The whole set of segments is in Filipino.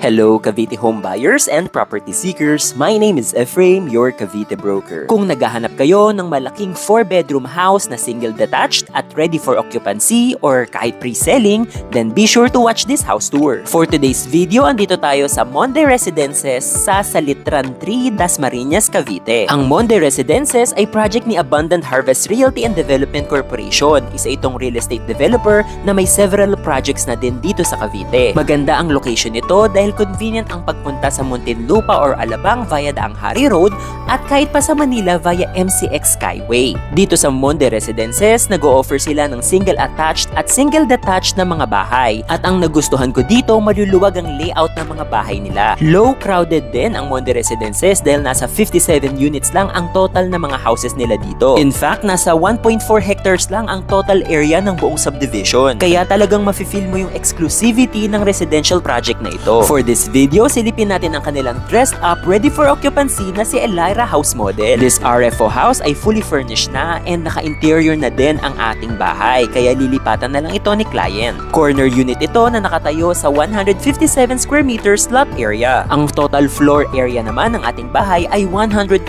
Hello Cavite home buyers and property seekers, my name is Ephraim, your Cavite broker. Kung naghahanap kayo ng malaking 4-bedroom house na single detached at ready for occupancy or kahit pre-selling, then be sure to watch this house tour. For today's video, andito tayo sa Monde Residences sa Salitran 3, Dasmariñas, Cavite. Ang Monde Residences ay project ni Abundant Harvest Realty and Development Corporation. Isa itong real estate developer na may several projects na din dito sa Cavite. Maganda ang location nito dahil convenient ang pagpunta sa Muntinlupa or Alabang via Daang Hari Road at kahit pa sa Manila via MCX Skyway. Dito sa Monde Residences, nag-o-offer sila ng single attached at single detached na mga bahay. At ang nagustuhan ko dito, maluluwag ang layout ng mga bahay nila. Low crowded din ang Monde Residences dahil nasa 57 units lang ang total na mga houses nila dito. In fact, nasa 1.4 hectares lang ang total area ng buong subdivision. Kaya talagang mafe-feel mo yung exclusivity ng residential project na ito. For this video, silipin natin ang kanilang dressed up, ready for occupancy na si Elira House Model. This RFO house ay fully furnished na and naka-interior na din ang ating bahay, kaya lilipatan na lang ito ni client. Corner unit ito na nakatayo sa 157 square meters lot area. Ang total floor area naman ng ating bahay ay 129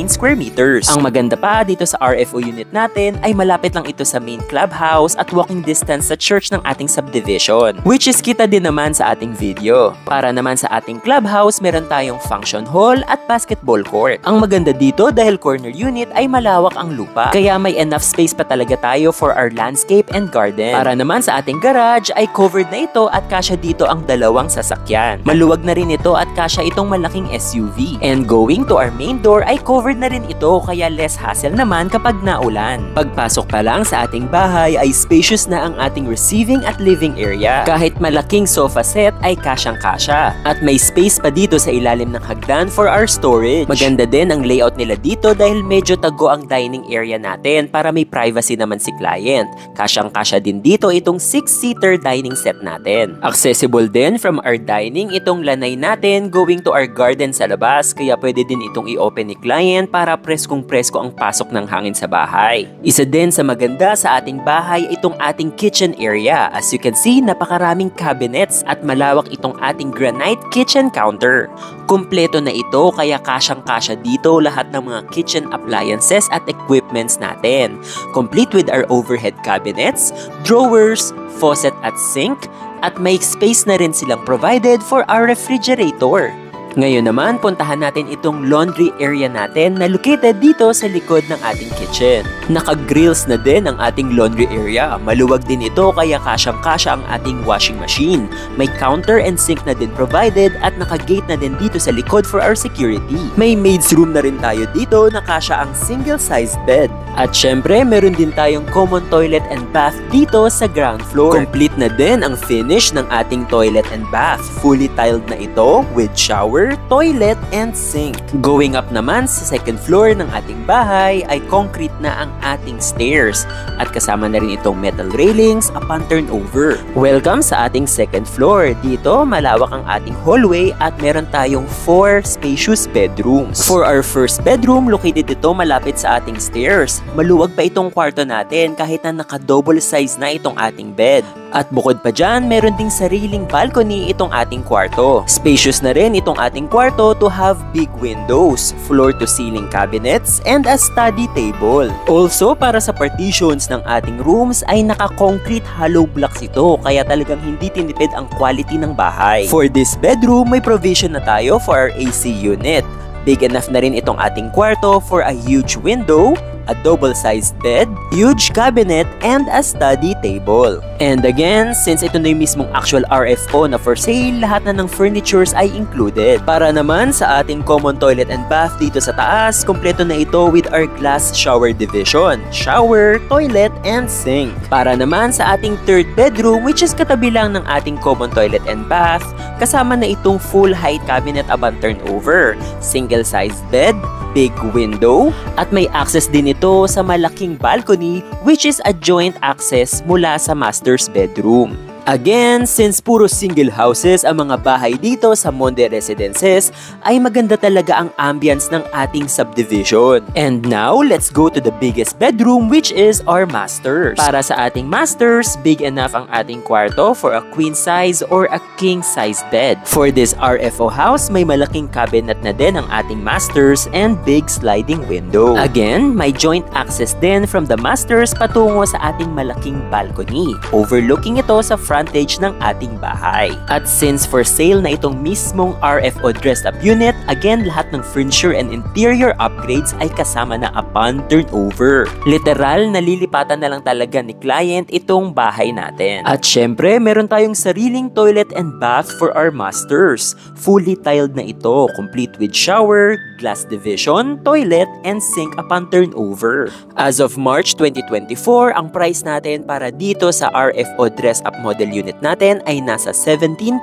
square meters. Ang maganda pa dito sa RFO unit natin ay malapit lang ito sa main clubhouse at walking distance sa church ng ating subdivision, which is kita din naman sa ating video. Para naman sa ating clubhouse, meron tayong function hall at basketball court. Ang maganda dito dahil corner unit ay malawak ang lupa, kaya may enough space pa talaga tayo for our landscape and garden. Para naman sa ating garage ay covered na ito at kasya dito ang dalawang sasakyan. Maluwag na rin ito at kasya itong malaking SUV. And going to our main door ay covered na rin ito kaya less hassle naman kapag naulan. Pagpasok pa lang sa ating bahay ay spacious na ang ating receiving at living area. Kahit malaking sofa set ay kasyang-kasya. At may space pa dito sa ilalim ng hagdan for our storage. Maganda din ang layout nila dito dahil medyo tago ang dining area natin para may privacy naman si client. Kasyang-kasya din dito itong 6-seater dining set natin. Accessible din from our dining itong lanay natin going to our garden sa labas, kaya pwede din itong i-open ni client para preskong-presko ang pasok ng hangin sa bahay. Isa din sa maganda sa ating bahay itong ating kitchen area. As you can see, napakaraming cabinets at malawak itong ating granite kitchen counter. Kumpleto na ito kaya kasyang-kasya dito lahat ng mga kitchen appliances at equipments natin. Complete with our overhead cabinets, drawers, faucet at sink, at may space na rin silang provided for our refrigerator. Ngayon naman, puntahan natin itong laundry area natin na located dito sa likod ng ating kitchen. Naka-grills na din ang ating laundry area. Maluwag din ito kaya kasyang-kasya ang ating washing machine. May counter and sink na din provided at naka-gate na din dito sa likod for our security. May maid's room na rin tayo dito na kasya ang single-sized bed. At syempre, meron din tayong common toilet and bath dito sa ground floor. Complete na din ang finish ng ating toilet and bath. Fully tiled na ito with shower, toilet, and sink. Going up naman sa second floor ng ating bahay ay concrete na ang ating stairs at kasama na rin itong metal railings upon turnover. Welcome sa ating second floor. Dito malawak ang ating hallway at meron tayong 4 spacious bedrooms. For our first bedroom, located ito malapit sa ating stairs. Maluwag pa itong kwarto natin kahit na naka-double size na itong ating bed. At bukod pa dyan, meron ding sariling balcony itong ating kwarto. Spacious na rin itong ating kwarto to have big windows, floor-to-ceiling cabinets, and a study table. Also, para sa partitions ng ating rooms ay naka-concrete hollow blocks ito, kaya talagang hindi tinipid ang quality ng bahay. For this bedroom, may provision na tayo for our AC unit. Big enough na rin itong ating kwarto for a huge window, a double-sized bed, huge cabinet, and a study table. And again, since ito na yung mismong actual RFO na for sale, lahat na ng furnitures ay included. Para naman sa ating common toilet and bath dito sa taas, kompleto na ito with our glass shower division, shower, toilet, and sink. Para naman sa ating third bedroom, which is katabi lang ng ating common toilet and bath, kasama na itong full height cabinet upon turnover, single-sized bed, big window, at may access din ito sa malaking balcony which is a joint access mula sa master's bedroom. Again, since puro single houses ang mga bahay dito sa Monde Residences, ay maganda talaga ang ambience ng ating subdivision. And now, let's go to the biggest bedroom, which is our masters. Para sa ating masters, big enough ang ating kwarto for a queen size or a king size bed. For this RFO house, may malaking cabinet na din ang ating masters and big sliding window. Again, may joint access din from the masters patungo sa ating malaking balcony, overlooking ito sa frontage ng ating bahay. At since for sale na itong mismong RFO dressed up unit, again, lahat ng furniture and interior upgrades ay kasama na upon turnover. Literal, nalilipatan na lang talaga ni client itong bahay natin. At syempre, meron tayong sariling toilet and bath for our masters. Fully tiled na ito, complete with shower, glass division, toilet, and sink upon turnover. As of March 2024, ang price natin para dito sa RFO dress up model unit natin ay nasa 17.6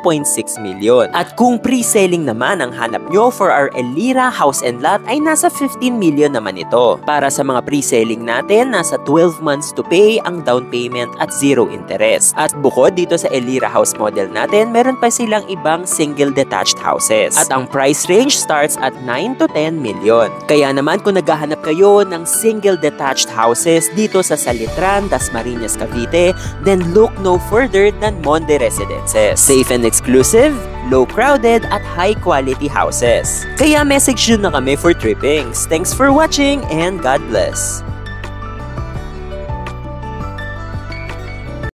million. At kung pre-selling naman ang hanap nyo for our Elira House and Lot ay nasa 15 million naman ito. Para sa mga pre-selling natin, nasa 12 months to pay ang down payment at zero interest. At bukod dito sa Elira House model natin, meron pa silang ibang single detached houses. At ang price range starts at 9 to 10 million. Kaya naman kung naghahanap kayo ng single detached houses dito sa Salitran, Dasmariñas, Cavite, then look no further than Monde Residences. Safe and exclusive, low crowded at high quality houses. Kaya message nyo na kami for trippings. Thanks for watching and God bless.